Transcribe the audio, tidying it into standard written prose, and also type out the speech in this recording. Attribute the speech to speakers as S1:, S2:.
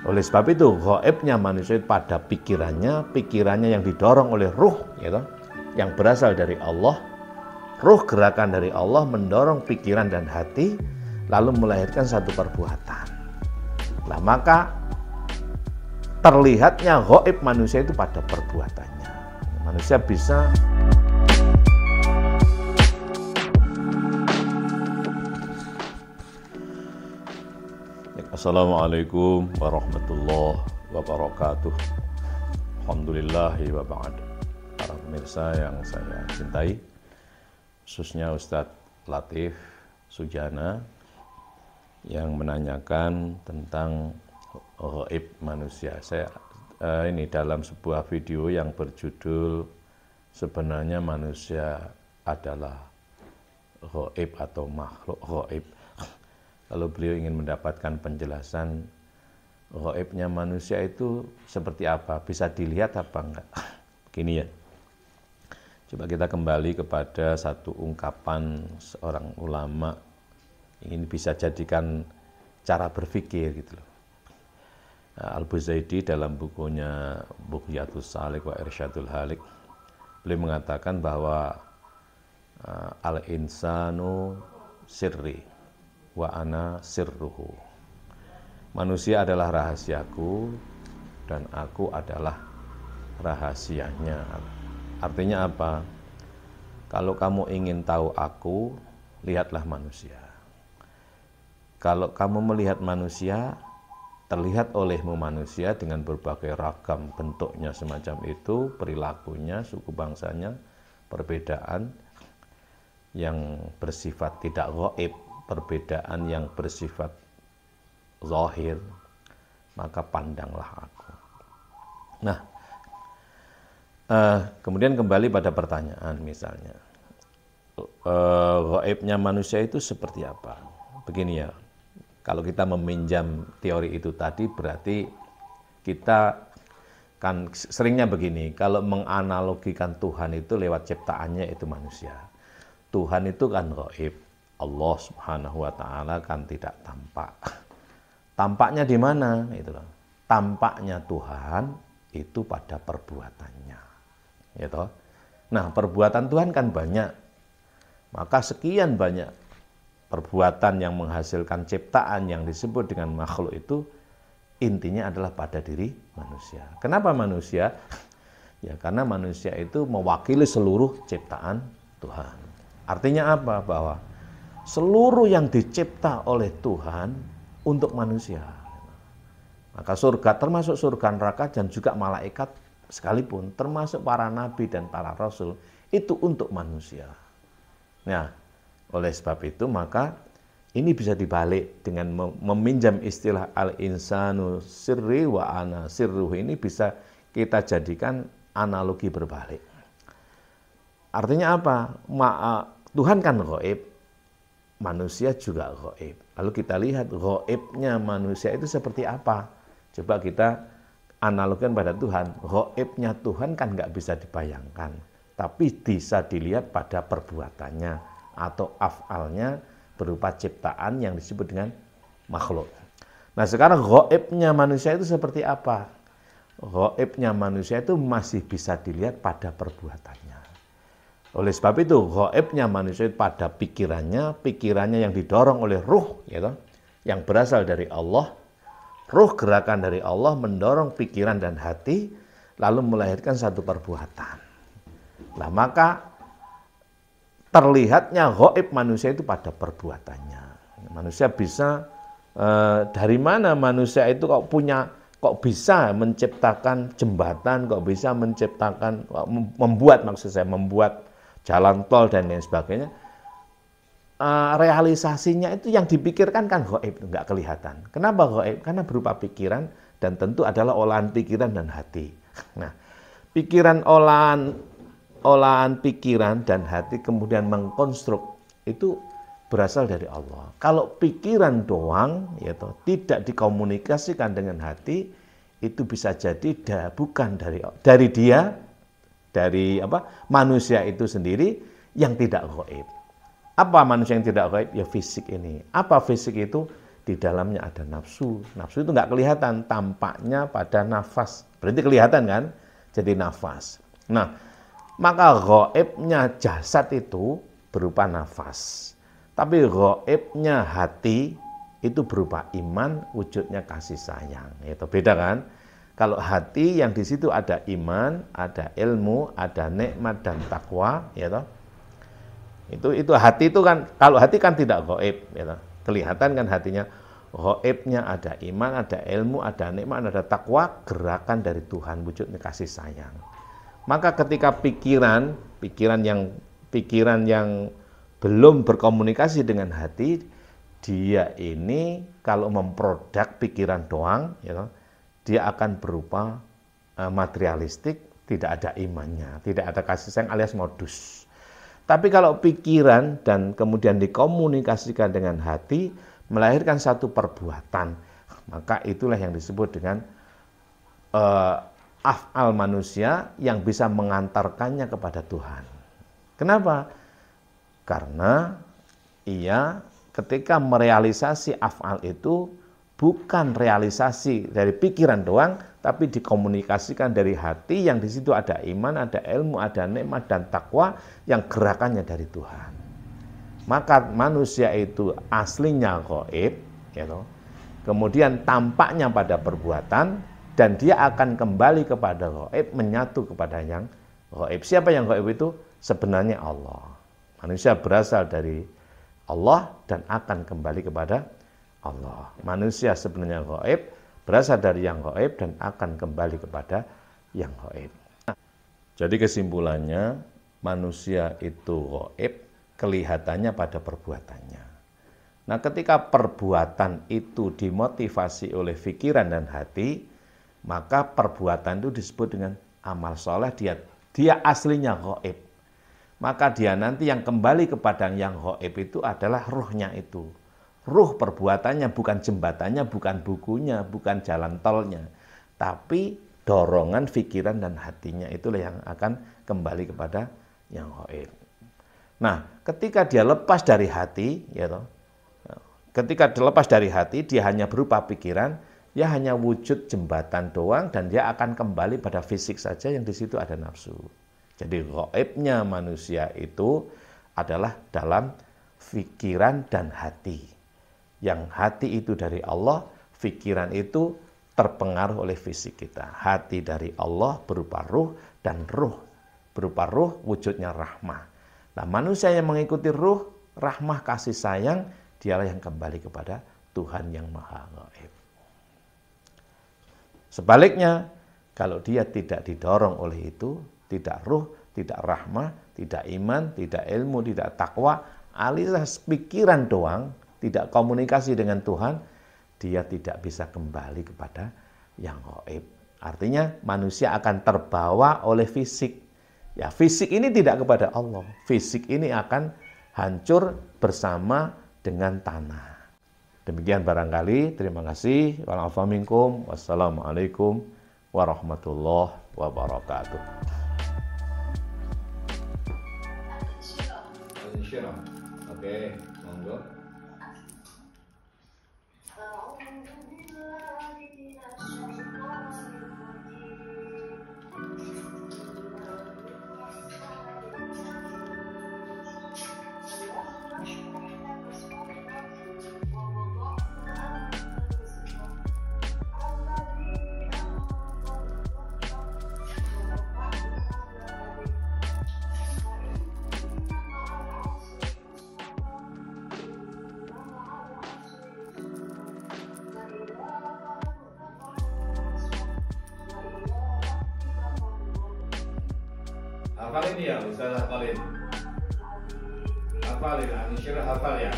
S1: Oleh sebab itu, gaibnya manusia pada pikirannya yang didorong oleh ruh, gitu, yang berasal dari Allah. Ruh gerakan dari Allah mendorong pikiran dan hati, lalu melahirkan satu perbuatan. Nah, maka terlihatnya gaib manusia itu pada perbuatannya. Manusia bisa Assalamualaikum warahmatullahi wabarakatuh. Alhamdulillahi wa ba'd. Para pemirsa yang saya cintai, khususnya Ustadz Latif Sujana yang menanyakan tentang gaib manusia. Saya ini dalam sebuah video yang berjudul sebenarnya manusia adalah gaib atau makhluk gaib. Kalau beliau ingin mendapatkan penjelasan gaibnya manusia itu seperti apa, bisa dilihat apa enggak. Begini ya, coba kita kembali kepada satu ungkapan seorang ulama, ini bisa jadikan cara berpikir gitu loh. Al-Buzaidi dalam bukunya Bughyatus Salik wa Irsyadul Halik, beliau mengatakan bahwa al-insanu sirri wa ana sirruhu. Manusia adalah rahasiaku dan aku adalah rahasianya. Artinya apa? Kalau kamu ingin tahu aku, lihatlah manusia. Kalau kamu melihat manusia, terlihat olehmu manusia dengan berbagai ragam bentuknya semacam itu, perilakunya, suku bangsanya, perbedaan yang bersifat tidak gaib, perbedaan yang bersifat zahir, maka pandanglah aku. Nah, kemudian kembali pada pertanyaan misalnya, gaibnya manusia itu seperti apa? Begini ya, kalau kita meminjam teori itu tadi berarti kita kan seringnya begini, kalau menganalogikan Tuhan itu lewat ciptaannya itu manusia. Tuhan itu kan gaib. Allah Subhanahu wa Ta'ala kan tidak tampak. Tampaknya di mana? Itu loh. Tampaknya Tuhan itu pada perbuatannya. Gitu. Nah, perbuatan Tuhan kan banyak. Maka sekian banyak perbuatan yang menghasilkan ciptaan yang disebut dengan makhluk itu intinya adalah pada diri manusia. Kenapa manusia? Ya karena manusia itu mewakili seluruh ciptaan Tuhan. Artinya apa? Bahwa seluruh yang dicipta oleh Tuhan untuk manusia. Maka surga, termasuk surga neraka dan juga malaikat sekalipun, termasuk para nabi dan para rasul, itu untuk manusia. Nah, oleh sebab itu maka ini bisa dibalik dengan meminjam istilah al-insanu sirri wa ana sirruhu, ini bisa kita jadikan analogi berbalik. Artinya apa? Tuhan kan gaib, manusia juga gaib. Lalu kita lihat gaibnya manusia itu seperti apa. Coba kita analogikan pada Tuhan. Gaibnya Tuhan kan nggak bisa dibayangkan, tapi bisa dilihat pada perbuatannya atau af'alnya berupa ciptaan yang disebut dengan makhluk. Nah sekarang gaibnya manusia itu seperti apa? Gaibnya manusia itu masih bisa dilihat pada perbuatannya. Oleh sebab itu, gaibnya manusia pada pikirannya yang didorong oleh ruh, gitu, yang berasal dari Allah. Ruh gerakan dari Allah mendorong pikiran dan hati, lalu melahirkan satu perbuatan. Nah, maka terlihatnya gaib manusia itu pada perbuatannya. Manusia bisa, dari mana manusia itu kok bisa menciptakan jembatan, kok bisa menciptakan, membuat jalan tol dan lain sebagainya, realisasinya itu yang dipikirkan kan gaib, nggak kelihatan. Kenapa gaib? Karena berupa pikiran dan tentu adalah olahan pikiran dan hati. Nah, olahan pikiran dan hati kemudian mengkonstruk itu berasal dari Allah. Kalau pikiran doang, yaitu tidak dikomunikasikan dengan hati, itu bisa jadi bukan dari dia. Dari manusia itu sendiri yang tidak gaib. Apa manusia yang tidak gaib? Ya fisik ini. Apa fisik itu? di dalamnya ada nafsu. Nafsu itu nggak kelihatan, tampaknya pada nafas. Berarti kelihatan kan? Jadi nafas. Nah, maka gaibnya jasad itu berupa nafas. Tapi gaibnya hati itu berupa iman, wujudnya kasih sayang. Itu beda kan? Kalau hati yang di situ ada iman, ada ilmu, ada nikmat dan takwa, ya toh. Itu hati itu kan, kalau hati kan tidak gaib, ya toh. Kelihatan kan hatinya, gaibnya ada iman, ada ilmu, ada nikmat, ada takwa, gerakan dari Tuhan, wujudnya kasih sayang. Maka ketika pikiran yang belum berkomunikasi dengan hati, dia ini kalau memproduk pikiran doang, ya toh, dia akan berupa materialistik, tidak ada imannya, tidak ada kasih sayang alias modus. Tapi kalau pikiran dan kemudian dikomunikasikan dengan hati, melahirkan satu perbuatan, maka itulah yang disebut dengan af'al manusia yang bisa mengantarkannya kepada Tuhan. Kenapa? Karena ia ketika merealisasi af'al itu bukan realisasi dari pikiran doang, tapi dikomunikasikan dari hati yang di situ ada iman, ada ilmu, ada nikmat dan takwa yang gerakannya dari Tuhan. Maka manusia itu aslinya gaib, ya toh. Kemudian tampaknya pada perbuatan dan dia akan kembali kepada gaib, menyatu kepada yang gaib. Siapa yang gaib itu? Sebenarnya Allah. Manusia berasal dari Allah dan akan kembali kepada Allah. Manusia sebenarnya gaib, berasal dari yang gaib dan akan kembali kepada yang gaib. Jadi kesimpulannya, manusia itu gaib, kelihatannya pada perbuatannya. Nah, ketika perbuatan itu dimotivasi oleh pikiran dan hati, maka perbuatan itu disebut dengan amal soleh, dia aslinya gaib. Maka dia nanti yang kembali kepada yang gaib itu adalah ruhnya itu. Ruh perbuatannya, bukan jembatannya, bukan bukunya, bukan jalan tolnya. Tapi dorongan, pikiran, dan hatinya itulah yang akan kembali kepada yang gaib. Nah, ketika dia lepas dari hati, ya toh, ketika dilepas dari hati, dia hanya berupa pikiran, dia hanya wujud jembatan doang, dan dia akan kembali pada fisik saja yang di situ ada nafsu. Jadi gaibnya manusia itu adalah dalam pikiran dan hati. Yang hati itu dari Allah, pikiran itu terpengaruh oleh fisik kita. Hati dari Allah berupa ruh, dan ruh berupa ruh wujudnya rahmah. Nah, manusia yang mengikuti ruh, rahmah, kasih sayang, dialah yang kembali kepada Tuhan yang Maha Gaib. Sebaliknya, kalau dia tidak didorong oleh itu, tidak ruh, tidak rahmah, tidak iman, tidak ilmu, tidak takwa, alias pikiran doang, tidak komunikasi dengan Tuhan, dia tidak bisa kembali kepada yang gaib. Artinya manusia akan terbawa oleh fisik. Ya, fisik ini tidak kepada Allah. Fisik ini akan hancur bersama dengan tanah. Demikian barangkali. Terima kasih. Wassalamualaikum warahmatullahi wabarakatuh. Oke, monggo. Hafalin ya, Ustaz hafalin. Hafalin, Ansyirah hafal ya.